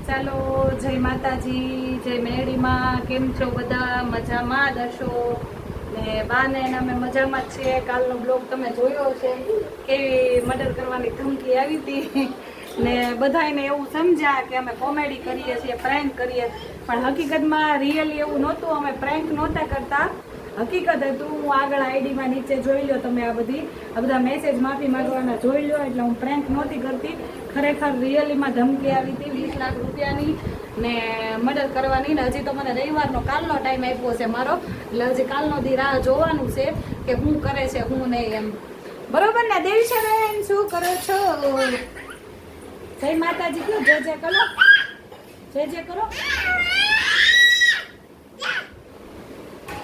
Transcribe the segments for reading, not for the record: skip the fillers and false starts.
ચાલો જય માતાજી, જય મેરડીમાં. કેમ છો બધા? મજામાં દશો ને બાને અમે મજામાં જ છીએ. કાલનો બ્લોગ તમે જોયો છે, કેવી મર્ડર કરવાની ધમકી આવી હતી ને બધાને એવું સમજ્યા કે અમે કોમેડી કરીએ છીએ, પ્રેન્ક કરીએ, પણ હકીકતમાં રિયલી એવું નહોતું. અમે પ્રેન્ક નહોતા કરતા, હકીકત હતું. હું આગળ આઈડીમાં નીચે જોઈ લો તમે, આ બધા મેસેજ માફી માંગવાના જોઈ લો. એટલે હું પ્રેન્ક નહોતી કરતી, ખરેખર રિયલીમાં ધમકી આવી હતી 20 લાખ રૂપિયાની ને મર્ડર કરવાની. ને હજી તો મને રવિવારનો કાલનો ટાઈમ આપ્યો છે મારો, એટલે હજી કાલનો દી રાહ જોવાનું છે કે હું કરે છે હું નહીં એમ. બરોબર ને દેવીશાબેન, શું કરો છો? જય માતાજી કયો, જય જય કરો, જય જય કરો,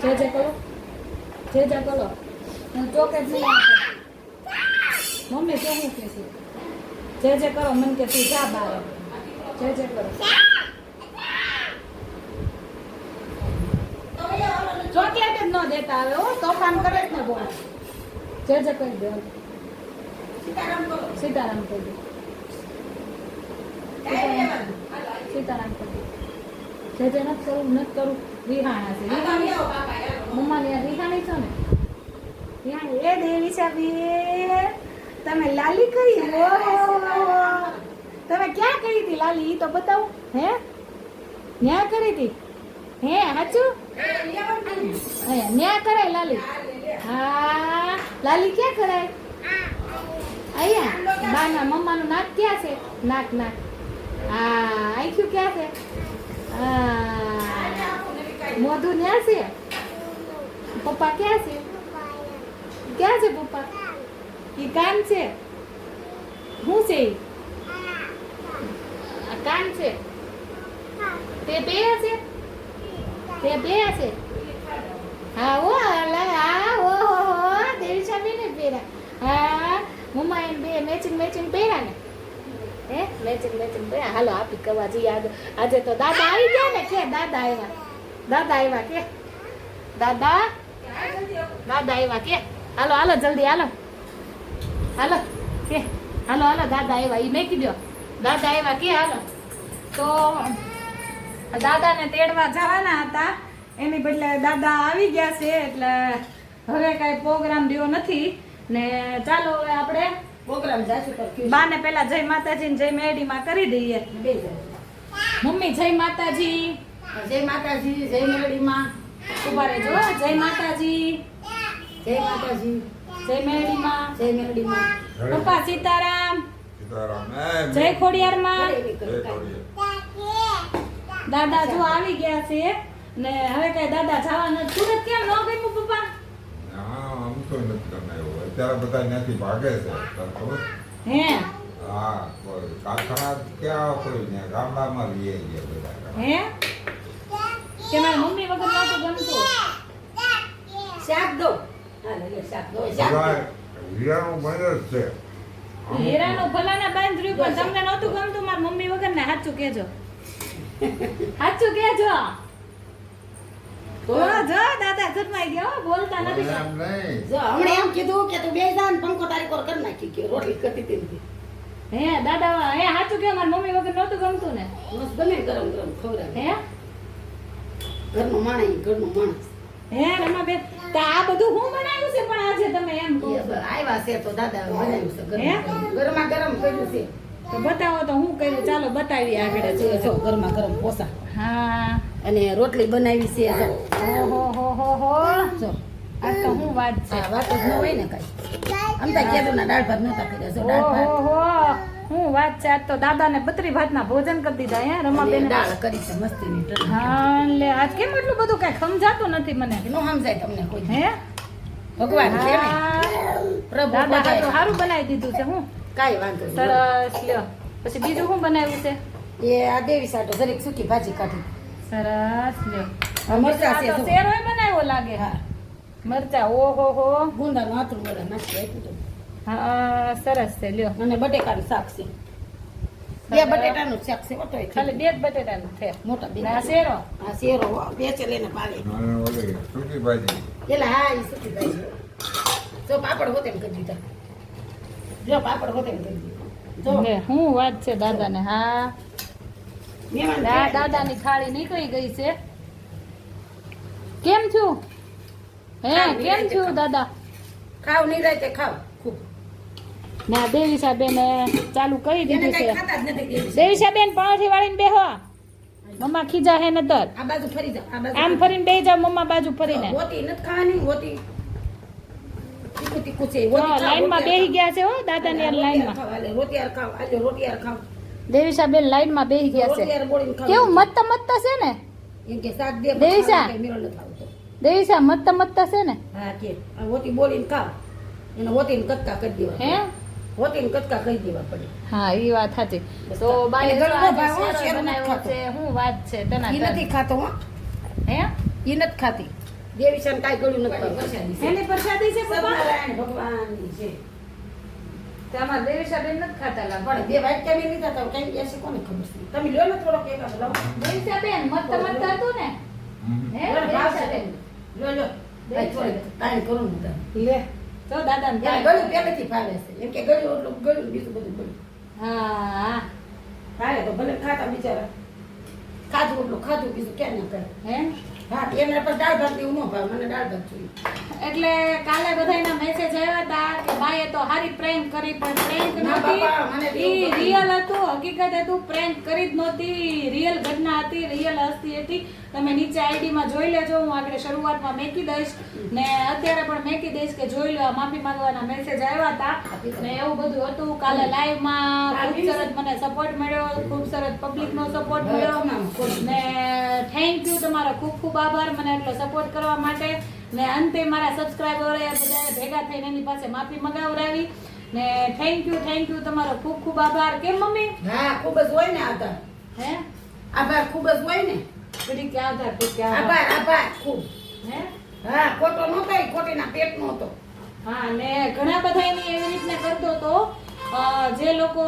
જય જય કરો, જય જય કરો. હું ચોકેટ નહીં આપે મમ્મી, તો હું કે છું જય જય કરો. મને કે તું જા બહાર, જય જય કરો. ચોકલેટ જ ન દેતા આવે હો, તોફાન કરે જ ને બહુ. જય જય કરી દે, સીતારામ કરી દે, સીતારામ કરી દે. જય જય નથી કરું, નથી કરું. રિહાણા છે, રિહાણી મમ્માની રિહાણી છો ને, રિહાણી. એ દેવીશાબેન, તમે લાલી કરી? તમે ક્યાં કરી હતી લાલી? ઈ તો બતાવો. હે ન્યા કરી હતી? હે સાચું? ન્યા કરાય લાલી? હા, લાલી ક્યાં કરાય? અહીંયા બાના મમ્માનું નાક ક્યાં છે? નાક નાક. હા, આંખ્યું ક્યાં છે? હા, મોઢું ન્યા છે. પપ્પા ક્યાં છે? ક્યાં છે પપ્પા? ઈ કાન છે. શું છે ઈ? આ કાન છે. તે બે છે, તે બે છે. હા ઓ હા ઓ દેવીશાબેન ને પહેરા. હા, મમ્મા એને બે મેચિંગ મેચિંગ પહેરા ને. હે મેચિંગ મેચિંગ પહેરા. હાલો આપી કવાજી યાદ. આજે તો દાદા આવી ગયા ને. કે દાદા આવ્યા? દાદા આવ્યા કે? દાદા દાદા આવ્યા કે? હાલો હાલો જલ્દી હાલો, હાલો કે હાલો હાલો. દાદા આવ્યા, ઈ મેકી દો. દાદા આવ્યા કે? હાલો. તો દાદાને તેડવા જવાના હતા, એની બદલે દાદા આવી ગયા છે. એટલે હવે કઈ પ્રોગ્રામ રહ્યો નથી ને. ચાલો હવે આપણે પ્રોગ્રામ જાશું. બાને પેલા જય માતાજી ને જય મેરડીમાં કરી દઈએ. મમ્મી જય માતાજી, જય માતાજી, જય મેરડીમાં. ઉભા રહેજો. જય માતાજી, જય માતાજી, જય મેરડીમાં, જય મેરડીમાં. પપ્પા સીતારામ, સીતારામ. જય ખોડિયારમાં. જય દાદા જો આવી ગયા છે ને. હવે કઈ દાદા જવાના? સુરત કેમ ન ગયું પપ્પા? હા, આમ તો નથી કરનાર. અત્યારે બધા ત્યાંથી ભાગે છે, તને ખબર? હે હા, કોઈ કારખાના ક્યાં, કોઈ ત્યાં ગામડામાં લઈ ગયા બધા. હે કે મારી મમ્મી વગર નહોતું ગમતું. શાક દો. હા લે શાક દો. શાક દો. હીરાનું બંધ જ છે. હીરાનું ભલાના બાંધ રહ્યું, પણ તમને નહોતું ગમતું મારી મમ્મી વગર ને. સાચું કેજો, સાચું કેજો. જો દાદા ઘરમાં ગયા હો, બોલતા નથી. એમ નહીં. જો હમણે એમ કીધું કે તું બે જા ને પંખો તારી કોર કરી નાખી કે રોટલી કરતી હતી. હે દાદા, હે સાચું કે મારી મમ્મી વગર નહોતું ગમતું ને. મસ્ત બને ગરમ ગરમ ખવડાવે. હે ઘરનું માણસ, ઘરનું માણસ. હે રમાબેન, તો આ બધું હું બનાવ્યું છે પણ આજે તમે એમ કહો છો? આવ્યા છે તો દાદા બનાવ્યું છે હે? ગરમા ગરમ કર્યું છે. તો બતાવો તો હું કર્યું. ચાલો બતાવીએ આગળ. જો ગરમા ગરમ પોસા હા, અને રોટલી બનાવી છે. જો ઓહો હો હો હો. જો આ તો હું વાત છે. આ વાત જ ન હોય ને કઈ. આમ તો કેદુના દાળ ભાત નતા કર્યા. જો દાળ ભાત ઓહો હું વાત છે. આજ તો દાદાને 32 ભાતના ભોજન કરી દીધા. હે અને રમાબેન? દાળ કરી છે મસ્તીની ચટણી. હા લે, આજ કેમ એટલું બધું કઈ સમજાતું નથી મને. નો સમજાય તમને કોઈ. હે ભગવાન છે ને હા, પ્રભુ દાદા બધાય. તો સારું બનાવી દીધું છે. હું કાંઈ વાંધો નહીં. સરસ લ્યો. પછી બીજું શું બનાવ્યું છે? એ આ દેવી સાટો જરીક સૂકી ભાજી કાઢી. સરસ લ્યો. આ મરચાં છે. આ તો જો. શેરોય બનાવ્યો લાગે. હા, મરચા ઓહો હો. ગુંદાનું આથરું બધા નાખી આપ્યું હતું. હા સરસ છે લ્યો. અને બટેકાનું શાક છે. બે બટેટાનું શાક છે. ઓટો ખાલી 2 જ બટેટાનું છે. મોટા બે. આ શેરો. આ શેરો વેચે લઈને પાવે. અને ઓલી સૂકી ભાજી. એલા હા એ સૂકી ભાજી. જો પાપડ હોતે એમ કરી દીધા. જો પાપડ હોતે એમ કરી દીધા. જો લે, હું વાત છે દાદાને. હા મહેમાન દાદાની થાળી નીકળી ગઈ છે. કેમ છું હે કેમ છું દાદા? ખાવ નહીં રાતે ખાવ ખૂબ ના દેવીસાબેન ચાલુ કરી એને દીધું કઈ છે. ખાતા જ નથી દેવી. દેવીસાબેન પાણી વાળીને બેહો. મમ્મા ખીજા હે નતર. આ બાજુ ફરી જાવ આ બાજુ આમ ફરીને બેહી જાવ મમ્મા બાજુ ફરીને. હોતી નથી ખાવાની હોતી તીખું તીખું છે જો લાઈનમાં બેહી ગયા છે હો દાદાની લાઈનમાં. રોટી યાર ખાવ આજે રોટી યાર ખાવ દેવીસાબેન લાઈનમાં બેહી ગયા રોટી છે. યાર બોળીને ખાવ કેવું મત્ત મત્ત છે ને એમ કે શાક દે દેવીસા. મેળો નથી આવતો દેવીસા મત્ત મત્ત છે ને હા કે આ હોતી બોળીને ખાવ એને હોતીને કટકા કરી દેવા હે હોતીને કટકા કરી દેવા પડે હા ઈ વાત સાચી. તો બાઈ એને ગળો આજે ભાવ હો, શેરો શેરો નથી બનાવ્યો ખાતો. છે. શું વાત છે તના ઈ નથી ખાતો હો હે ઈ નથી ખાતી દેવીશાન કાંઈ ગળ્યું નથી ખાતું. એની પ્રસાદી છે પપ્પા? સત્યનારાયણ ભગવાનની છે તે અમાર દેવીસાબેન નથી ખાતા લાગે. પણ બે વાટ કેમ લીધા તા કઈ ગયા કોને ખબર છે તમે લ્યો ને થોડોક એક આપ લાવો દેવીસાબેન મત્ત મત્ત હતું ને હે મને ભાવ છે દેવીસાબેન લ્યો લ્યો ભાઈ થોડી કાઈ કરું હું તારે લે તો દાદાને એને ગળ્યું પહેલેથી ભાવે છે એમ કે ગળ્યું એટલું ગળ્યું બીજું બધું ગળ્યું હા ભાવે તો ભલે ખાતા બિચારા ખાધું એટલું ખાધું બીજું ક્યાં ના કરે હે હા એને પર દાળ ભાત એવું ન ભાવે મને દાળ ભાત જોઈએ એટલે કાલે બધાયના મેસેજ આવ્યા હતા કે બાઈએ તો હારી પ્રેન્ક કરી પણ પ્રેન્ક ના બાપા, મને નહોતી. ઈ એવું રિયલ હતું, હકીકત હતું, પ્રેન્ક કરી જ નહોતી. રિયલ ઘટના હતી, રિયલ હસ્તી હતી. તમે નીચે આઈડી માં જોઈ લેજો. હું આગળ શરૂઆતમાં મેકી દઈશ ને અત્યારે પણ મેકી દઈશ કે જોઈ લો. માફી માંગવાના મેસેજ આવ્યા હતા ને એવું બધું હતું. કાલે લાઈવ માં ખૂબ સરસ મને સપોર્ટ મળ્યો, ખૂબ સરસ પબ્લિક નો સપોર્ટ મળ્યો ને થેન્ક યુ તમારો ખૂબ ખૂબ આભાર મને એટલો સપોર્ટ કરવા માટે. ને અંતે મારા સબસ્ક્રાઇબરો બધા ભેગા થઈને એની પાસે માફી મંગાવરાવી ને થેન્ક યુ તમારો ખૂબ ખૂબ આભાર. કેમ મમ્મી? હા ખૂબ જ હોય ને આભાર હે આભાર ખૂબ જ હોય ને બેટી ક્યાં આધાર તું ક્યાં આભાર? આભાર આભાર ખૂબ હે હા ખોટો નહોતો ઈ ખોટીના પેટ નહોતો હા ને ઘણા બધા એની એવી રીતના કરતો હતો. જે લોકો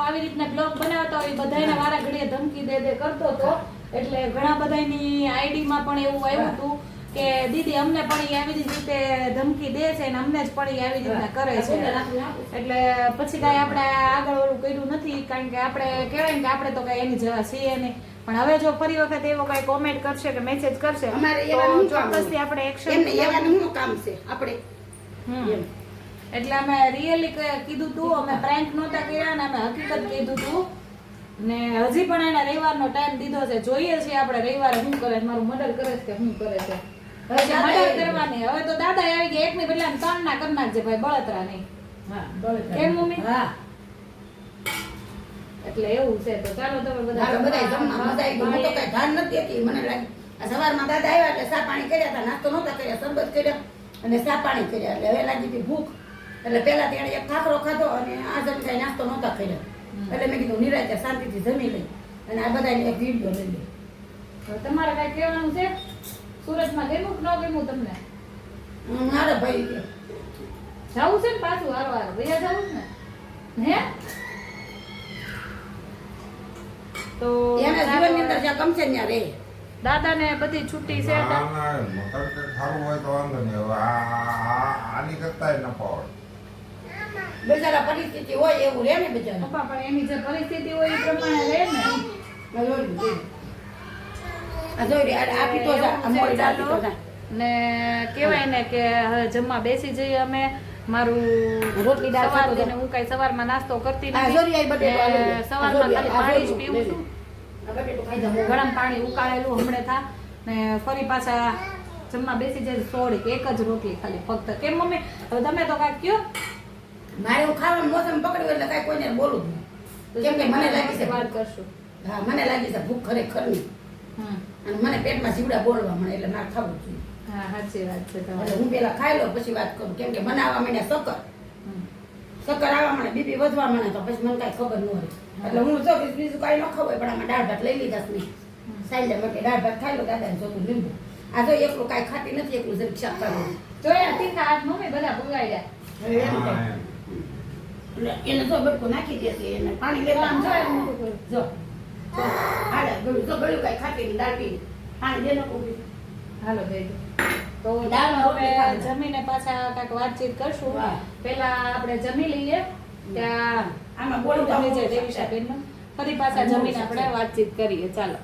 આવી રીતના બ્લોગ બનાવતા હોય બધાને વારા ઘડીએ ધમકી દે કરતો હતો. એટલે ઘણા બધાની આઈડી માં પણ એવું આવ્યું હતું કે દીદી અમને પણ ઈ આવી રીતે ધમકી દે છે ને અમને જ પણ ઈ આવી રીતના કરે છે. એટલે પછી કાંઈ આપણે આગળ ઓલું કર્યું નથી કારણ કે આપણે કહેવાય ને કે આપણે તો કાંઈ એની જવા છીએ નહીં. પણ હવે જો ફરી વખત એવો કાંઈ કોમેન્ટ કરશે કે મેસેજ કરશે અમારે તો એવાનું શું કામ ચોક્કસથી હોય? આપણે એક્શન એમને એવાનું શું કામ છે આપણે એમ. એટલે અમે રિયલી કીધું તું, અમે પ્રેન્ક નહોતા કર્યા ને અમે હકીકત કીધું તું. ને હજી પણ એને રવિવારનો ટાઈમ દીધો છે. જોઈએ છીએ આપણે રવિવારે શું કરે છે, મારું મર્ડર કરે છે કે શું કરે છે. હવે મર્ડર કરવાની હવે તો દાદા આવી ગયા, એકની બદલે 3 ના કરી નાખજે ભાઈ, બળતરા નહીં. હા બળતરા. કેમ મમ્મી? હા એટલે એવું છે. તો ચાલો તમે હાલો બધાય જમવા મજા આવી ગઈ. હું તો કઈ ધ્યાન નથી દેતી. મને લાગે આ સવારમાં દાદા આવ્યા એટલે ચા પાણી કર્યા હતા, નાસ્તો નહોતા કર્યા, શરબત કર્યા અને ચા પાણી કર્યા. એટલે હવે લાગી હતી ભૂખ. એટલે પેલા તેણે એક ખાખરો ખાધો અને આ જમ કઈ નાસ્તો નહોતા કર્યા. એટલે મેં કીધું નિરાંતે શાંતિથી જમી લઈ અને આ બધાને એક વિડીયો લઈ લઈ. તમારે કઈ કહેવાનું છે? સુરતમાં ગમ્યું કે ન ગમ્યું તમને? મારા ભાઈ કે જવું છે ને પાછું હારવાર ભૈયા જવું છે ને હે? તો એના જીવનની અંદર જ્યાં ગમશે ને ત્યાં રહે. દાદાને બધી છૂટી છે. ના, ના, મકર કે ખારું હોય તો વાંધો નહીં. હવે આની કરતાંય નફો હોય. બિચારા પરિસ્થિતિ હોય એવું રહે ને બિચારા. પપ્પા પણ એની જે પરિસ્થિતિ હોય એ પ્રમાણે રહે ને. આ જોઈ રે, આ પીતો જા, આ મોડી દાળ પીતો જા. ને કહેવાય ને કે હવે જમવા બેસી જઈએ અમે. મારું રોટલી દાળ ખાતો સવારથી ને જાઉં. હું કઈ સવારમાં નાસ્તો કરતી આ જોરી આઈ નથી. બટેટું આ લઈ લે. ને સવારમાં આ ખાલી જોરી, પાણી જ પીવું છું. આ બટેટું ખાઈ જાઉં. ગરમ પાણી ઉકાળેલું હમણે થા ને ફરી પાછા જમવા બેસી જાય. સોળી કે એક જ રોટલી ખાલી ફક્ત. કેમ મમ્મી? હવે તમે તો કાંઈક કયો. મારે હું ખાવાનું મોસમ પકડ્યું એટલે કાંઈ કોઈને બોલું જ નહીં. કેમ કે મને લાગી છે વાત કરશું. હા મને લાગી છે ભૂખ ખરેખરની અને મને પેટમાં જીવડા બોલવા મળે એટલે મારે ખાવું જ જોઈએ. હા સાચી વાત છે એટલે તમારી. હું પેલા ખાઈ લઉં પછી વાત કરું. કેમ કે મને આવવા માંડ્યા શક્કર આવવા માંડે, બીપી વધવા માંડે તો પછી મને કાંઈ ખબર ન હોય. એટલે હું જો બીજું કાંઈ ન ખબર પણ આમાં દાળ ભાત લઈ લીધા જ નહીં. સાંજે માટે દાળ ભાત ખાઈ લો, દાદાને જોતું લીંબુ. આ જો એકલું કાંઈ ખાતી નથી, એકલું જરીક શાક ખાવું. જોયા તીખા હાથ મમ્મી બધા ભૂલાઈ હવે એમ હા, થાય. એમ. એટલે એને જો બટકું નાખી દેશે એને પાણી લેતા આમ જાય આમ જો જો હાલે ગળું જો ગળું કાંઈ ખાતી નહીં, દાળ પી પાણી દે નાખું પી. હાલો દઈ દો. તો દાળ ચાલો રોટલી હવે ખાવી. જમીને પાછા કાંઈક વાતચીત કરશું. વાહ. પહેલા આપણે જમી લઈએ. ત્યાં આમાં બોલું તો તમે જે આવું દેવીશાબેનનું ફરી પાછા જમીને આપણે વાતચીત કરીએ. ચાલો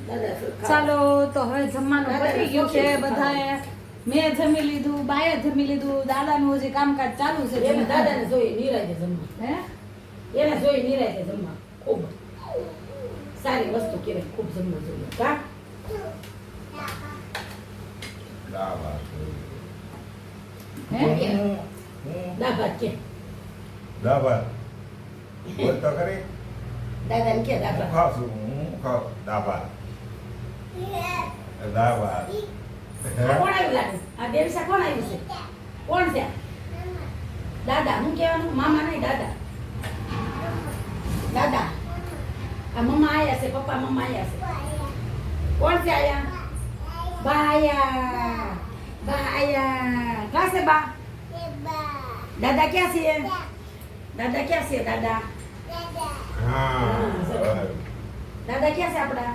દાદા ચાલો તો હવે જમવાનું પતી ગયું છે બધાએ. મેં જમી લીધું, બાએ જમી લીધું, દાદાનું હજી કામકાજ ચાલુ છે. એને દાદાને જોઈ નિરાજે જમવા. હે એને જોઈ નિરાજે જમવા. ખૂબ સારી વસ્તુ કહેવાય, ખૂબ જમવું જોઈએ. કા દાવા હે દાભાત કે દાવા બોલ તો ખરી દાદાને કે હું દાભાત. ખાઉં છું હું ખાઉં દાવા દાવા આ કોણ આવ્યું લાગે? આ દેવસા કોણ આવ્યું છે? કોણ છે? દાદા. હું કહેવાનું? મામા નહીં, દાદા. દાદા. આ મમ્મા આયા છે, પપ્પા મમ્મા આયા છે. કોણ છે આયા? બા આયા. બા આયા. ક્યાં છે બા? દાદા ક્યાં છે? દાદા ક્યાં છે? દાદા. હા દાદા ક્યાં છે આપડા?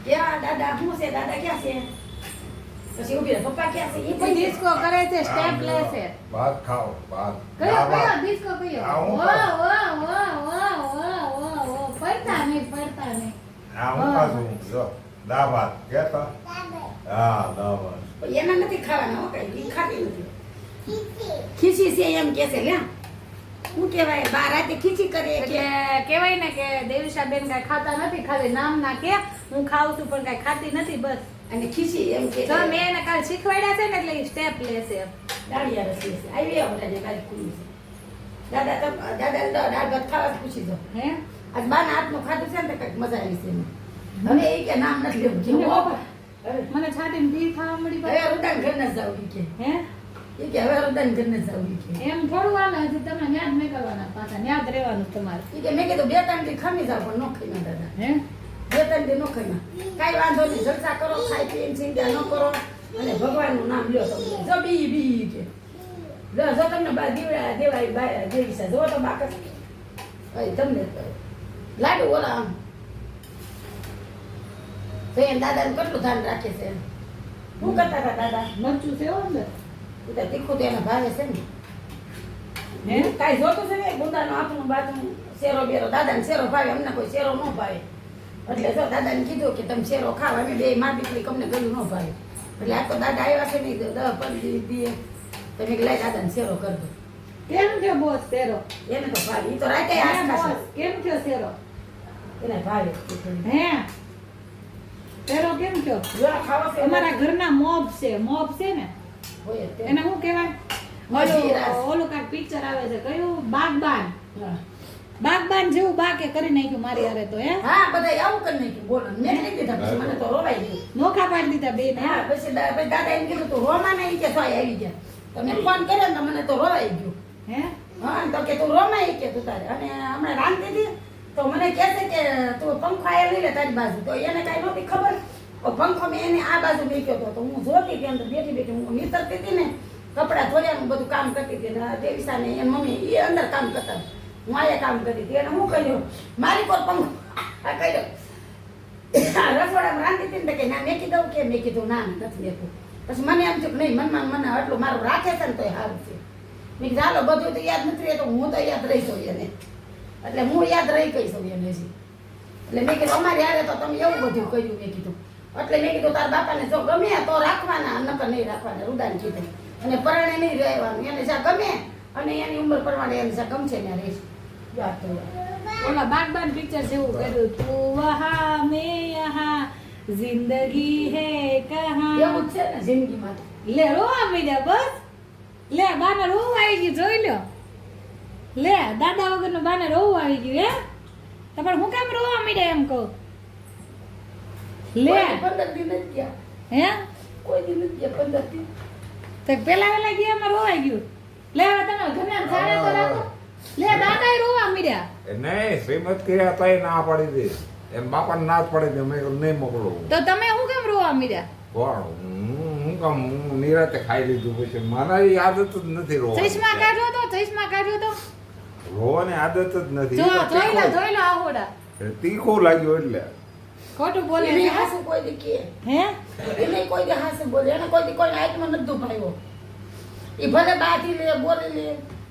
ક્યાં દાદા? શું છે? દાદા ક્યાં છે? પછી ઉભી રહે. પપ્પા ક્યાં છે? કોઈ ડિસ્કો કરે છે, સ્ટેપ લે છે. ભાત ખાઓ ભાત કયો ડિસ્કો કયો? આ હું ઓ પડતા નહીં. આ હું ખાઉં છું જો દાવા કેતા હા દાવા એના નથી ખાવાના. હો કઈ ઈ ખાતી નથી. ખીચી છે એમ કે છે. લ્યા શું કહેવાય? બા રાતે ખીચી કરે એટલે કહેવાય ને કે દેવીશાબેન કઈ ખાતા નથી, ખાલી નામ ના કે હું ખાઉં છું પણ કઈ ખાતી નથી. બસ અને ખીચી એમ કે જો મેં એને કાલ શીખવાડ્યા છે ને એટલે સ્ટેપ લેશે. દાળિયા રસી છે. આવી આપણે જે કાલે ખુલ્લી છે. દાદા દાળ ભાત ખાવા જ પૂછી દો. હે આજ બાના હાથનું ખાધું છે ને તો કંઈક મજા આવી છે એમાં. હવે એ કે નામ નથી લેવું. કે હું મને છાતીને ભીડ ખાવા મળી હવે રુદાન ઘર ન જાવ ઈ કે. હે એ કે હવે રુદાન ઘર ન જાવ ઈ કે. એમ થોડું હાલે હજી તમે યાદ નહીં કરવાના, પાછા યાદ રહેવાનું તમારે. ઈ કે મેં કીધું 2-3 દી ખમી જાવ પણ નો ખાઈ ના દાદા. હે 2-3 દી નો ખાઈ ના. કાંઈ વાંધો નહીં. જલસા કરો, ખાઈ પીને ચિંતા ન કરો અને ભગવાનનું નામ લ્યો તમે. જો બી કે જો તમને બા દીવડા દેવાય બા દેવી છે. જો તો બાકસ અય તમને લાડુ ઓલા આમ તો એમ દાદાને કેટલું ધ્યાન રાખે છે. શું કરતા હતા દાદા? મરચું છે હો અંદર. એ તો તીખું તો એને ભાવે છે ને. હે કાંઈ જોતું છે ને ગુંદાનું આપણું બાજુ શેરો બેરો. દાદાને શેરો ભાવે, અમને કોઈ શેરો ન ભાવે. એટલે જો દાદાને કીધું કે તમે શેરો ખાવ. અમે બે માં દીકરી કમને ગયું ન ભાવે. એટલે આ તો દાદા આવ્યા છે નહીં 10-15 દીએ તમે લાઈ દાદાને શેરો કર દો. કેમ થયો બોસ તેરો? એને તો ભાવે. એ તો રાતે હે આસપાસ બોસ કેમ થયો તેરો? એને ભાવે. હે તેરો કેમ થયો? જો ખાવા છે અમારા ઘરના મોબ છે ને હોય જ તે. એને શું કહેવાય? મજીરાસ. ઓલું કાંઈક પિક્ચર આવે છે, કયું? બાગબાન. હા. બાગબાન જેવું બાકે કરી નાખ્યું મારી હારે તો. હે હા બધા આવું કરી નાખ્યું. બોલો મેં લઈ દીધા. પછી મને તો રોવાઈ ગયું. નોખા પાડી દીધા બે ને. હા પછી દાદા એમ કીધું તું રોમા નહીં કે સોય આવી ગયા. તમે ફોન કર્યો ને તો મને તો રોવાઈ ગયું. હે હા તો કે તું રોમાય કે તું તારે. અને હમણાં રાંધતી હતી તો મને કહે છે કે તું પંખો આયા લઈ લે તારી બાજુ. તો એને કાંઈ નહોતી ખબર. તો પંખો મેં એને આ બાજુ મૂક્યો હતો. તો હું જોતી હતી અંદર બેઠી હું નીતરતી હતી ને કપડાં ધોયાનું બધું કામ કરતી હતી. ને દેવીસા ને એની મમ્મી એ અંદર કામ કરતા. હું આયા કામ કરતી હતી. એને હું કહ્યું મારી કોઈ પંખો આ કર્યો રસોડામાં રાંધતી હતી ને કે ના મેકી દઉં કે મેં કીધું ના નથી લેતું. પછી મને એમ થયું કે નહીં મનમાં મને આટલું મારું રાખે છે ને તો એ સારું છે. મેં કીધું હાલો બધું તો યાદ નથી રહેતું. હું તો યાદ રહી છું એને. એટલે હું યાદ રહી ગઈ છું એને હજી. એટલે મેં કીધું અમારી હારે તો તમે એવું બધું કર્યું. મેં કીધું એટલે મેં કીધું તારા બાપાને જો ગમે તો રાખવાના, નકર નહીં રાખવાના. રુદાને કીધું અને પરણે નહીં રહેવાનું. એને જ્યાં ગમે અને એની ઉંમર પ્રમાણે એને જ્યાં ગમશે ત્યાં રહીશ. યાદ તો ઓલા બાગબાન પિક્ચર જેવું કર્યું. તું વહા મેં યહાં જિંદગી હે કહા. એવું જ છે ને જિંદગીમાં તો. લે રોવા મીડ્યા બસ. લે બાને રોવું આવી ગયું, જોઈ લો. લે દાદા વગરનું બાને રોવું આવી ગયું. હે તમારે હું કેમ રોવા મીડ્યા એમ કહું? લે 15 દી નથી ગયા. હે કોઈ દી નથી ગયા 15 દી. તો પેલા વેલા ગયા એમાં રોવાઈ ગયું. લે હવે તમે ઘરના સારે તો રાખો. લે દાદા રોવા મીડ્યા. નહીં શ્રીમત કર્યા તઈ ના પાડી દે એમ બાપાને ના જ પાડી દે મેં કીધું નહીં મોકલો તો તમે હું કેમ રોવા મીડ્યા? કોણ હું કામ હું નિરાતે ખાઈ લીધું પછી મને એ આદત જ નથી ચશ્મા રોવાની કાઢ્યો તો, ચશ્મા કાઢ્યો તો. રોવાની આદત જ નથી જો એ તો જોઈ લો આહોડા. તીખું લાગ્યું એટલે ખોટું બોલે એને છે. હાસુ કોઈ દી કહે. હે એને કોઈ દી હાસુ બોલે. એને કોઈ દી કોઈને હાથમાં નથી દુભાવ્યો. એ ભલે બાથી લે બોલી લે.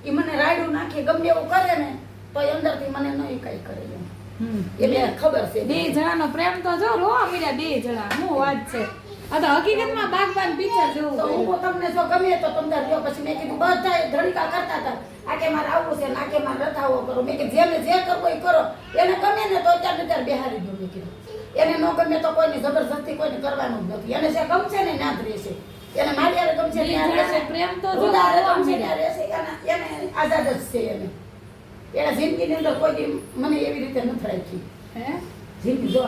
એ મને રાયડું નાખે ગમે એવું કરે ને તોય અંદરથી મને નહીં કઈ કરે એમ. હમ. એ બે ખબર છે બે જણાનો પ્રેમ તો જો રોવા મળ્યા બે જણા શું વાત છે આ તો હકીકતમાં બાગબાન પિક્ચર તો જેવું હું તમને જો ગમે તો તમને જો પછી મેં કીધું બધા ધડીકા કરતા હતા આ કે મારે આવું છે ને આ કે મારે રથાવો કરો મેં કીધું જેને જે કરવો એ કરો એને ગમે ને તો અત્યારે બેહારી દો મેં કીધું એને ન ગમે તો કોઈને જબરજસ્તી કોઈને કરવાનું જ નથી એને જે ગમશે ને ના જ રહેશે એને મારી હારે ગમશે ને ત્યાં રહેશે પ્રેમ તો જો ઉદારે રોવા ગમશે મળ્યા. ત્યાં રહેશે એને આઝાદ જ છે એને એના જિંદગીની અંદર કોઈ દી મને એવી રીતે નથી રાખી હે જિંદગી જો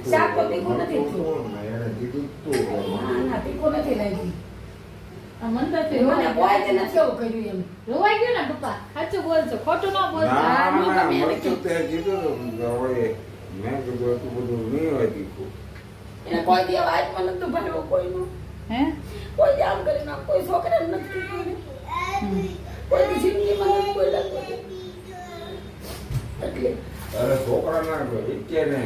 શાક તો તીખું નથી થયું. એને કીધું તું ના તીખું નથી લાગી આ મન તો છે મને કોઈ જ નથી એવું કર્યું એમ રોવાઈ ગયું ને પપ્પા સાચું બોલજો ખોટું ન બોલજો ના નો ના ગમે એને મરચું તે કીધું તો હવે મેં કીધું એટલું બધું નહીં હોય તીખું એને કોઈ દી હાથમાં નતું ભર્યું કોઈનું હે કોઈ દી આમ કરીને આમ કોઈ છોકરાને નથી કીધું એને. કોઈ દી જિંદગીમાં નથી બોલ્યા કોઈ દી. એટલે અરે છોકરા ના ઈચ્છે ને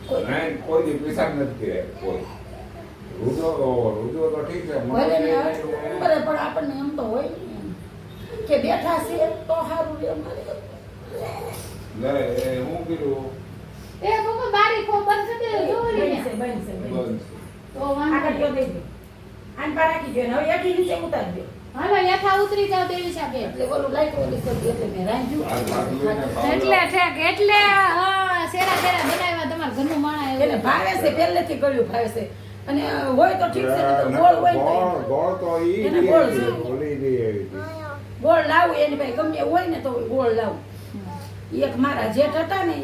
કોઈ નહીં કોઈ દી પૈસા નથી કર્યા કોઈ રૂદો તો ઠીક છે ભલે ને ઉંમરે પણ આપણને એમ તો હોય ને એમ. કે બેઠા છે તો સારું રે અમારે લે હું કીધું એ પપ્પા બારી ખો બંધ કરી દે જોવો ને બનશે બનશે બનશે. તો આગળ વાંધો ગયો દઈ દે આને પા રાખી દે ને હવે એકી નીચે ઉતારી દે હાલો યથા ઉતરી જાવ દેવી સાહેબ એટલે ઓલું લાઈટ ઓલી કરી એટલે મેં રાંધ્યું એટલે ઠેક એટલે હા શેરા શેરા બનાવ્યા તમારા ઘરનું માણા એને એવું ભાવે છે પહેલેથી ગળ્યું ભાવે છે અને હોય તો ઠીક છે ને તો ગોળ હોય તો ગોળ તો ઈ એને ગોળ છે. બોલી દે એવી રીતે. ગોળ લાવું એની ભાઈ ગમે એવું હોય ને તો ગોળ લાવું એક મારા જેઠ હતા ને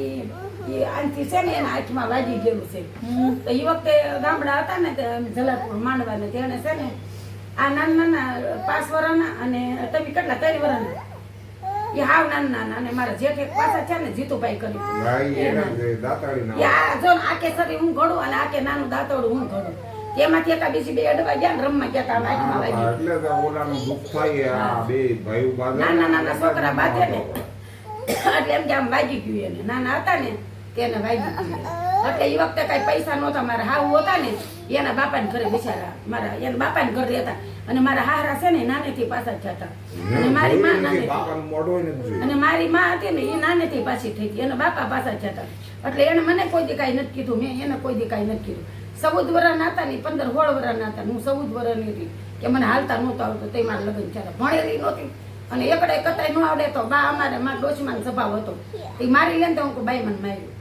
એ આનથી છે ને એના હાથમાં વાગી ગયેલું છે તો એ વખતે ગામડા હતા ને તે અમે જલાલપુર માંડવા ને તેને છે ને આ નાના નાના 5 વર્ષના અને તમે કેટલા 3 વર્ષના એ હાવ નાના નાના અને મારા જેઠ એક પાછા છે ને જીતુભાઈ ના, કરી ઈ એના જે દાતાળી ના યા જો ને આકે સરી હું ઘડું અને આકે નાનું દાંતોડું હું ઘડું તેમાંથી એકા બીજી બે અડવા ગયા ને રમવા ગયા તા હાથમાં વાગી એટલે તો ઓલાનું દુઃખ થાય આ બે ભાઈઓ બાંધે નાના નાના છોકરા બાંધે ને એટલે એમ કે આમ વાગી ગયું એને નાના હતા ને તેને વાગી ગયું એટલે એ વખતે કઈ પૈસા નહોતા મારા હાવ હતા ને એના બાપાને ઘરે બિચારા મારા એના બાપાને ઘરે રહેતા અને મારા હારા છે ને નાનેથી પાછા જ જતા અને મારી માં નાનેથી બાપાનું મોઢું ય નથી જોયું. અને મારી માં હતી ને એ નાનેથી પાછી થઈ ગઈ એના બાપા પાછા જ જતા એટલે એને મને કોઈ દી કાંઈ નથી કીધું મેં એને કોઈ દી કાંઈ નથી કીધું 14 વર્ષના હતા ને 15-16 વર્ષના હતા હું 14 વર્ષની હતી કે મને હાલતા નહોતું આવતું તે મારા લગ્ન થયા ભણેલી નહોતી અને એકડે કતાઈ ન આવડે તો બા અમારે મારા ડોશીમાનો સ્વભાવ હતો એ મારી લે ને તો હું બાઈ મને માર્યું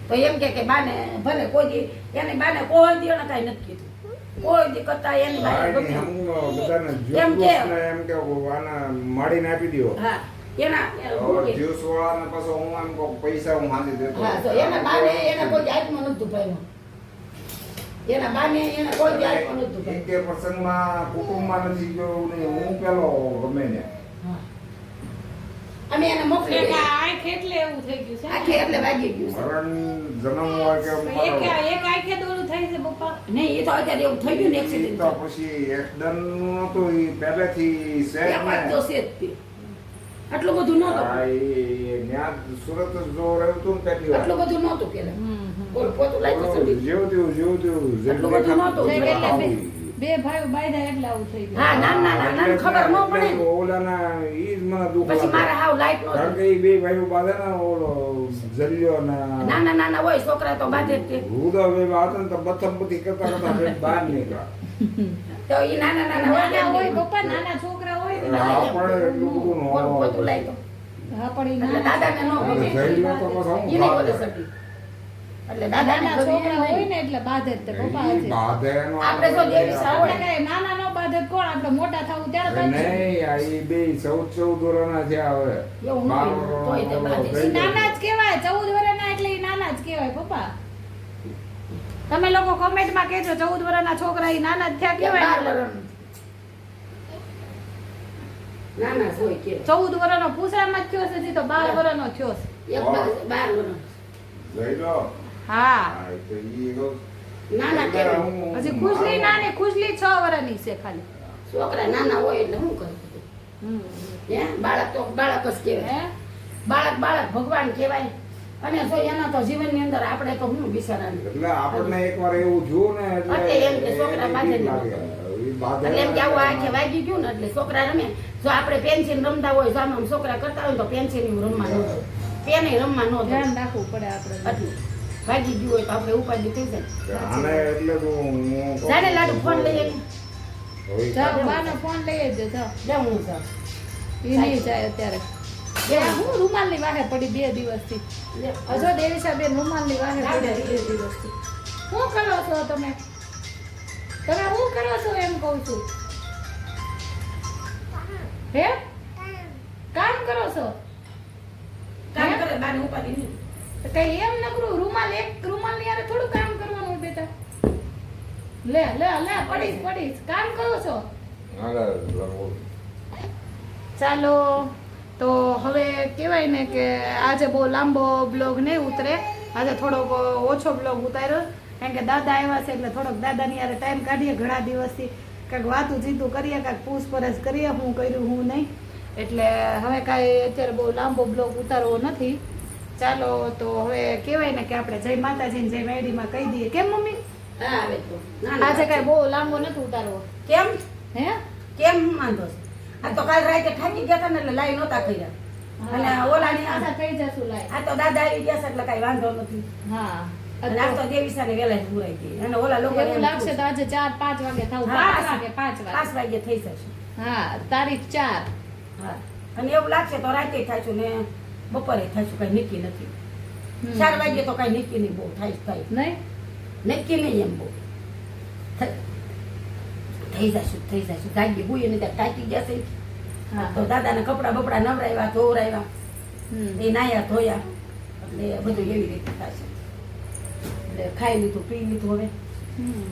તો એમ કે બાને ભલે કોઈ દી એને બાને કોઈ દી એને કાંઈ નથી કીધું કોઈ દી કરતા એની બાને આ ગમે એમ બધાને એમ જ્યુસ કે- એમ કે આના માડીને આપી દ્યો. હા એના હવે જ્યુસ વાળાને પાછો હું એમ કહું પૈસા હું હાંધી દેતો. હા તો એના બાને એને કોઈ હાથમાં નતું ભાઈ એના બાને એને કોઈ દી હાથમાં નતું એક ભાઈ કે પ્રસંગમાં કુટુંબમાં નથી ગયો ને હું પેલો ગમે ને અમે એને મોકલી એક દીધી. આંખ એટલે એવું થઈ ગયું છે આખે એટલે વાગી ગયું છે. મરણ જન્મ હોય કે એક મરણ. એક આંખે દોરું થઈ છે પપ્પા નહીં એ તો અત્યારે એવું થઈ ગયું ને એક્સિડન્ટ તો પછી એક્સિડન્ટ નહોતું ઈ પહેલેથી સેટ એમાં ને તો છે જ તે. આટલું બધું નહોતું આ ઈ ન્યા સુરત જ જો રહ્યું હતું ને પહેલી વાર. આટલું બધું નહોતું પેલા હમ, હમ. બોલ પોતું લાગ્યું ઓલું ચડી. જેવું તેવું આટલું બધું નહોતું. એટલે આવું. બે ભાઈઓ બાયદા એટલે આવું થઈ ગયું હા નાના નાના ખબર ન પડે ને. ઓલાના ઈ જ મને દુઃખ પછી લાગે. મારા હાવ લાઈટ કારણ નહોતું કે ઈ બે ભાઈઓ બાંધે ને ઓલો જલ્યો ને નાના નાના હોય છોકરા તો બાંધે જ તે. રુદા બે હતા ને તો બથમ કરતા કરતા બે બહાર નીકળ્યા. તો ઈ નાના નાના નાના હોય હોય પપ્પા નાના છોકરા હોય ને હા, પણ એટલું બધું ન હોય. પોતું લાગ્યું હા પણ એટલે દાદાને ન અને ગમે. જલ્યો તો પછી હું ઈને ભાગે. બોલે સટી. એટલે દાદાને નાના ગમે છોકરા હોય નહીં. ને એટલે બાધે જ તે પપ્પા ઈ છે બાધે એનો આપણે તો દેવી સાવ આપણે કઈ નાના નો બાધે તો કોણ આપણે મોટા થવું ત્યારે બાંધશું. નહીં આ ઈ બે 14 વર્ષના થયા હવે. એવું ન હોય. તોય તે બાંધે. ઈ નાના જ કહેવાય 14 વર્ષના એટલે ઈ નાના જ કહેવાય પપ્પા તમે લોકો કોમેન્ટમાં કહેજો 14 વર્ષના છોકરા ઈ નાના જ થયા કે 12 કહેવાય વર્ષનું. નાના જ હોય કે 14 વર્ષનો પૂછડામાં જ થયો છે હજી તો 12 વર્ષનો થયો છે એક 12 વર્ષનું. લઈ લો. હા હા, એ તો ઈ કહું. નાના કેવાય. હું- હજી ખુશલી નાની ખુશલી 6 વર્ષની છે ખાલી છોકરા નાના હોય એટલે શું કરે હમ. હે બાળક તો બાળક જ કહેવાય હે બાળક બાળક ભગવાન કહેવાય અને જો એના તો જીવનની અંદર આપણે તો શું બિચારાને એટલે આપણને એકવાર એવું જોયું ને એટલે એમ કે છોકરા બાંધે બીક નહીં. લાગે. એટલે એમ કે આવું આંખે વાગી ગયું ને એટલે છોકરા રમે જો આપણે પેન્સિલ રમતા હોય જો આમ છોકરા કરતા હોય તો પેન્સિલ રમવા ન દે પેને રમવા ન દે ધ્યાન રાખવું પડે આપણે એટલે વાગી ગયું હોય તો આપણે ઉપાધિ થઈ જાય આને એટલે તો હું જાને લાડુ ફોન લઈએ જાઓ બાનો ફોન લઈ જ જાઓ જાઉં હું જાઉં એ નહીં જાય અત્યારે હું રૂમાલની વાહે પડી 2 દિવસથી હજો દેવીશાબેન રૂમાલની વાહે પડી 2 દિવસથી શું કરો છો તમે શું કરો છો એમ કહું છું હે કામ કરો છો કામ કરે બાને ઉપાધિ નહીં કઈ એમ નકરું રૂમાલ એક રૂમાલ ની યારે થોડું કામ કરવાનું બેટા લે લે લે પડીશ કામ કરો છો ચાલો તો હવે કહેવાય ને કે આજે બહુ લાંબો બ્લોગ નહીં ઉતરે આજે થોડોક ઓછો બ્લોગ ઉતાર્યો કારણ કે દાદા આવ્યા છે એટલે થોડોક દાદાની યારે ટાઈમ કાઢીએ ઘણા દિવસથી કાંઈક વાતું જીતું કરીએ કાંઈક પૂછપરછ કરીએ હું કર્યું હું નહીં એટલે હવે કાંઈ અત્યારે બહુ લાંબો બ્લોગ ઉતારવો નથી ચાલો તો હવે કહેવાય ને કે આપણે જય માતાજીને જય મેડીમાં કહી દઈએ કેમ મમ્મી હા આવે તો આજે કાંઈ બહુ લાંબો નથી ઉતારવો કેમ હે કેમ વાંધો છે આ તો કાલ રાતે થાકી ગયા હતા ને એટલે લાઈ નહોતા કર્યા અને ઓલાની પાછા થઈ જશું લાય આ તો દાદા આવી ગયા છે એટલે કઈ વાંધો નથી હા અને આ તો દેવીસાને વેલા જ પુરાઈ ગઈ અને ઓલા લોકો એવું લાગશે તો આજે 4-5 વાગે થાવ 5 વાગે 5 વાગે 5 વાગે થઈ જશે હા તારીખ 4 હા અને એવું લાગશે તો રાતે થાશું ને બપોરે થાશું કઈ નક્કી નથી 4 વાગે તો કઈ નક્કી નહીં બહુ થાય નહીં નક્કી નહીં એમ બહુ થઈ જશું જાગી હુઈ ને ત્યાં ટાકી જશે તો દાદાને કપડા બપડા નવરાવ્યા ધોવરાવ્યા એ નાયા ધોયા એટલે બધું એવી રીતે થશે એટલે ખાઈ લીધું પી લીધું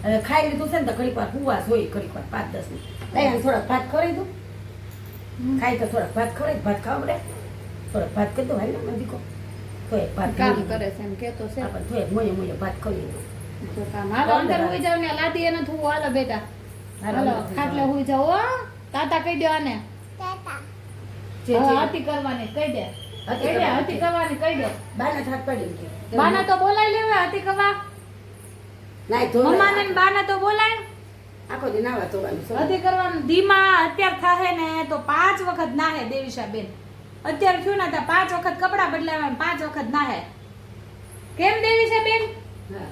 હવે ખાઈ લીધું છે ને તો ઘડીક વાર હુવાસ હોય ઘડીક વાર 5-10 મિનિટ લઈને થોડાક ભાત ખવડાવી દઉં ખાઈ તો થોડાક ભાત ખવડાવી ભાત ખાવડે થોડાક ભાત કરી દો હાલ ને દીકો તો એક ભાત કામ કરે છે એમ કેતો છે આપણે થોડેક મોયે ભાત ખવડી દઉં તો કામ હાલો અંદર હોઈ જાવ ને લાદી એને થું હાલો બેટા હાલો ખાટલે હોઈ જાવ હો તાતા કહી દે આને જે હતી કરવાની કહી દે હતી કરવાની કહી દે બાને હાથ પડી કે બાના તો બોલાઈ લેવે હતી કરવા નાઈ ધો મમ્માને ને બાને તો બોલાય આખો દી નાવા ધોવાનું છે હતી કરવાનું ધીમા અત્યારે થાહે ને તો 5 વખત નાહે દેવીશાબેન અત્યારે થયું ને તો 5 વખત કપડા બદલાવા 5 વખત નાહે કેમ દેવીશાબેન હા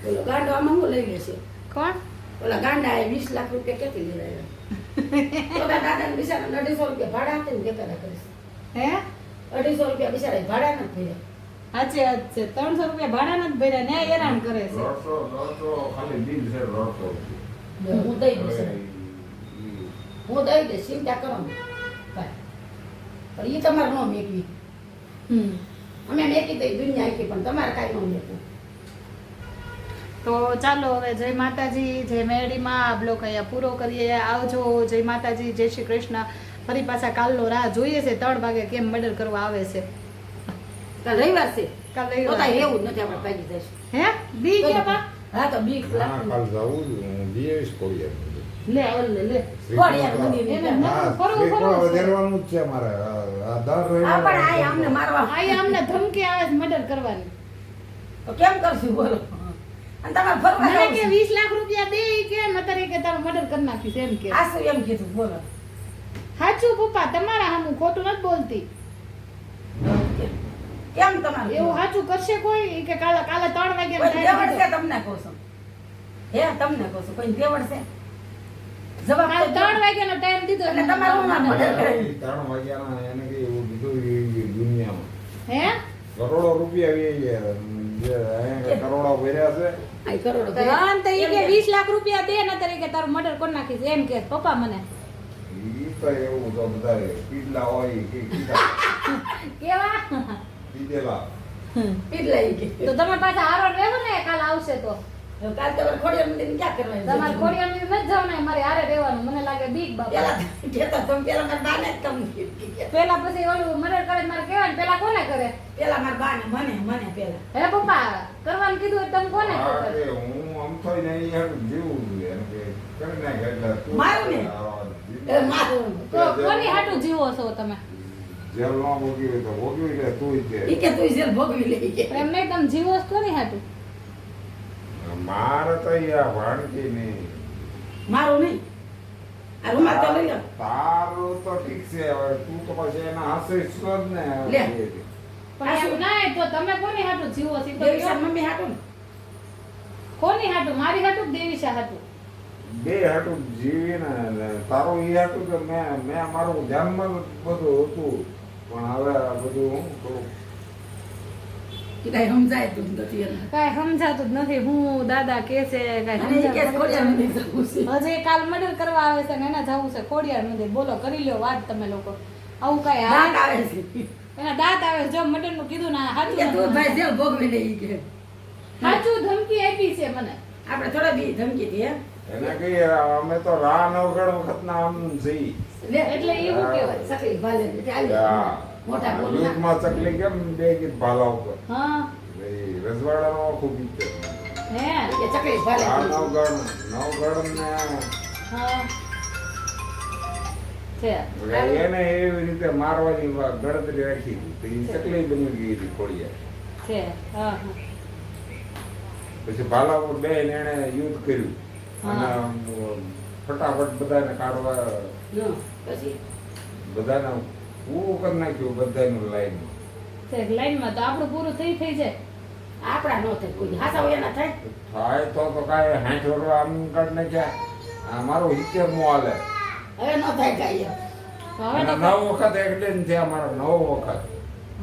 ઓલો ગાંડો આમાં હું લઈ લેશે કોણ ઓલા ગાંડા 20 લાખ રૂપિયા કેથી લઈ આવ્યા ઓલા દાદાને બિચારા 250 રૂપિયા ભાડા આપે ને દેખાડા કરીશ હે 250 રૂપિયા બિચારા ભાડા નથી ભર્યા સાચી વાત છે 300 રૂપિયા ભાડા નથી ભર્યા ને હેરાન કરે છે ખાલી બિલ છે 150 હું દઈ દઈશ હું દઈ દઈશ ચિંતા કરો ને પણ એ તમારે ન મેકવી અમે મેકી દઈ દુનિયા આખી પણ તમારે કાંઈ ન મેકવું તો ચાલો હવે જય માતાજી જય મેરડીમાં આ બ્લોગ અહીંયા પૂરો કરીએ આવજો જય માતાજી જય શ્રી કૃષ્ણ ફરી પાછા કાલનો રાહ જોઈએ છે 3 વાગે કેમ મર્ડર કરવા આવે છે કાલ રવિવાર છે કાલ તો રવિવાર કાંઈ એવું જ નથી આપણે ભાગી જઈશું હે બી ગયા બા હા તો બીક લાગતી કાલ જાવું દીવેશ કોળિયા લે લે કોળિયાર મંદિર એને ની ફરવું ફરવું વધારવાનું જ છે મારે આ દર આ પણ આ અમને મારવા આયા અમને ધમકી આવે છે મર્ડર કરવાની તો કેમ કરશું બોલો અને તમારે ફરવા મને જવું કે છે. 20 લાખ રૂપિયા દે ઈ કે નતરે કે તારું મર્ડર કરી નાખીશ એમ કે આ શું એમ કીધું બોલો સાચું પપ્પા તમારા હામું ખોટું નથી બોલતી કેમ તમારે એવું સાચું કરશે કોઈ ઈ કે કાલે 3 વાગ્યા કોઈ દેવડ છે તમને કહું છું હે તમને કહું છું કોઈ દેવડ છે જવાબ કાલે તો 3 વાગ્યાનો ટાઈમ દીધો એટલે તમારું નામ મર્ડર કરે 3 વાગ્યાના એને કઈ એવું કીધું એ દુનિયામાં હે કરોડો રૂપિયા વે જે અહીંયા કરોડો ભર્યા છે આ કરોડો તરન તો ઈ કે 20 લાખ રૂપિયા દે નતરે કે તારું મર્ડર કરી નાખીશ એમ કે પપ્પા મને ઈ તો એવું તો બધા પીડલા હોય કે કીધા કેવા પીધેલા પીડલાઈ કે તો તમે પાછા હારો રહેવો ને કાલ આવશે તો કાલ તમારે ખોડિયાર મંદિર ક્યાં કરવાનું તમારે ખોડિયાર ની નથી જવાનું મારે હારે રહેવાનું મને લાગે બીક બાપા પેલા કેતા તમે પેલા મારા બાને જ તમને કીધું. પેલા પછી ઓલું મર્ડર કરે મારે કહેવાય પેલા કોને કરે પેલા મારા બાને મને પેલા હે પપ્પા કરવાનું કીધું હોય તમે કોને હા, કરે કે હું આમ તો નહીં યાર જીવું છું એને કે કરી નાખ એટલે તું મારું ને? એ મારું તો કોની હાટું જીવો છો તમે જેલમાં ભોગવી તો ભોગવી લે તું ઈ કે તું જેલ ભોગવી લે ઈ કે એમ નહીં તમે જીવો છો કોની હાટું મારે તો યા ભાણકી નહીં. મારું નહીં આ રૂમાલ તો લઈ લો તારું તો ઠીક છે હવે તું તો પછી એના આશ્રિત છો જ ને લે. પણ એમ ના તો તમે કોની હાટું જીવો છો? તો દેવીશા કયો? મમ્મી હાટું ને કોની હાટું? મારી હાટું કે દેવીશા હાટું? બે હાટું જીવીને ને તારું ઈ હાટું કે મેં મારું ધ્યાનમાં બધું હતું પણ હવે આ બધું હું થોડું કે કાંઈ સમજાય તું નથી એને કાંઈ સમજાતું જ નથી. હું દાદા કે છે કાંઈ અને એ કે સમજાતું ખોડિયાર નથી. મંદિર જવું છે હજી કાલ મર્ડર કરવા આવે છે ને એના જવું છે ખોડિયાર મંદિર. બોલો કરી લ્યો વાત તમે લોકો. આવું કાંઈ દાંત હાલે? આવે છે એના દાંત આવે છે. જો મર્ડર નું કીધું ના કે તું સાચું ભાઈ જેલ ભોગવી લે ઈ કે સાચું ધમકી આપી છે મને. આપણે થોડા બી ધમકી દે એને કહીએ અમે તો રા નવગણ વખતના આમ જઈ લે એટલે એવું કહેવાય. સકલી ભાલે એટલે આવી મોટા બોલ ના યુદ્ધમાં ચકલી કેમ બે ગીત ભાલા ઉપર હા રજવાડાનો આખું ગીત છે. હે કે ચકલી ભાલે રા નવગણ ને હા છે. એને એવી રીતે મારવાની ગણતરી રાખી હતી તો ઈ ચકલી બની ગઈ હતી ખોડિયાર. છે હા હા પછી ભાલા ઉપર બેન એને યુદ્ધ કર્યું અને ફટાફટ બધાને કાઢવા નો પછી બધાને પૂરું કરી નાખ્યું બધાનું લાઈન છે લાઈનમાં તો આપણું પૂરું થઈ જાય. આપણા નો થાય કોઈ હાસા હોય ના થાય થાય તો કાંઈ 60 વર્ષ આમ કાઢ નાખ્યા આ મારું 70 હાલે હવે નો થાય કાંઈ એમ. તો હવે અને તો 9 વખત એક્સિડન્ટ થયા મારા 9 વખત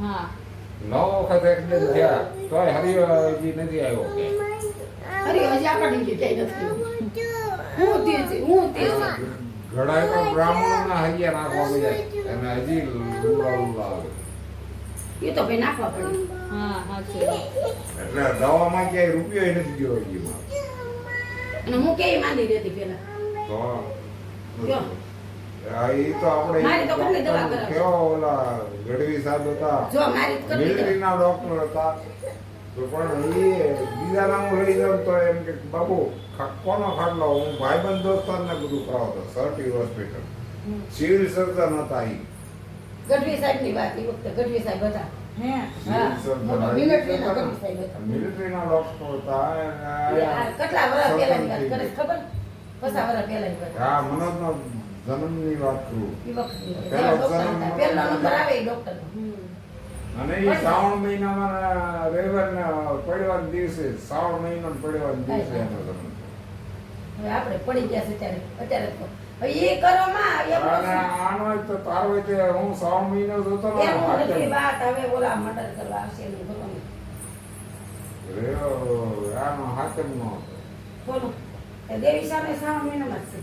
હા 9 વખત એક્સિડન્ટ થયા તોય હજી નથી આવ્યો કે અરે હજી આપણને કે ક્યાંય નથી હું તે છે ઘણા તો બ્રાહ્મણોના હૈયા નાખવા ગયા અને હજી લુલા આવે એ તો ભાઈ નાખવા પડે હા હા છે એટલે દવામાં ક્યાંય રૂપિયો નથી ગયો હજી મારો. અને હું કેવી માંડી રહેતી પેલા તો કયો? ઈ તો આપણે મારી તો કેટલી દવા કરાવી. કેવો ઓલા ગઢવી સાહેબ હતા જો મારી તો કેટલી મિલિટરીના ડોક્ટર હતા તો પણ એ બીજા નામ લઈ જાઉં તો એમ કે બાબુ કોનો ખાટલો હું ભાઈબંધ દોસ્તારને બધું કરાવતો સરટી હોસ્પિટલ સિવિલ સર્જન હતા ઈ ગઢવી સાહેબ ની વાત એ વખતે ગઢવી સાહેબ હતા હે હા મોટો મિલિટરીના ગઢવી સાહેબ હતા મિલિટરીના ડોક્ટર હતા એ આ કેટલા વર્ષ પહેલાની વાત કરે છે ખબર? પચાસ વર્ષ પહેલાની વાત હા મનોજનો જન્મની વાત કરું એ વખતે પહેલો નંબર આવે એ ડોક્ટર અને એ શ્રાવણ મહિનામાં રવિવારના પડવાના દિવસે શ્રાવણ મહિનો પડવાના દિવસે એનો જન્મ હવે આપણે પડી ગયા છે અત્યારે તો હવે એ કરો માં એમ અને આનો તો તારો તે હું શ્રાવણ મહિનો જોતો ને એમ નથી હાથે. વાત હવે ઓલા મર્ડર કરવા આવશે ને ભગવાન આનો હાથમ નો હતો. બોલો એ દેવી સામે શ્રાવણ મહિનામાં જ છે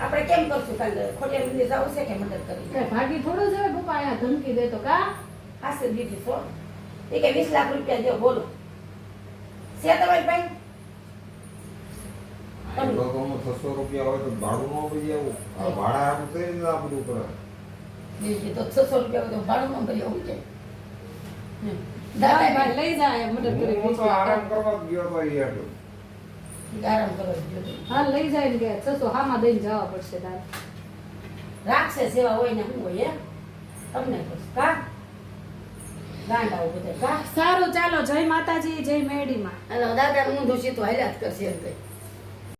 આપણે કેમ કરશું કાલે ખોડિયાર મંદિર જવું છે કે મદદ કરી કઈ ભાગી થોડું જ હવે પપ્પા અહીંયા ધમકી દે તો કા હાસે દીધી છો એ કે 20 લાખ રૂપિયા દો બોલો છે તમારી ભાઈ આ તો તો 600 રૂપિયા હોય તો ભાડું નો પડી આવું આ ભાડા આવું થઈ ને આ બધું કરે દીધી તો 600 રૂપિયા તો ભાડું ન ભરી આવું છે દાદા દાદા ભાઈ લઈ જાય મદદ કરી હું તો આરામ કરવા જ ગયો તો એ હાટુ. આરામ કરો જોઈએ હા લઈ જાય ને કે 600 હામાં દઈને જવા પડશે દાદા. રાખશે સેવા હોય ને શું હોય એમ તમને કહું કા ગાંડા બધા કા સારું ચાલો જય માતાજી જય મેડીમાં. અને દાદા ઊંધું સીધું હાલ્યા જ કરશે એમ કઈ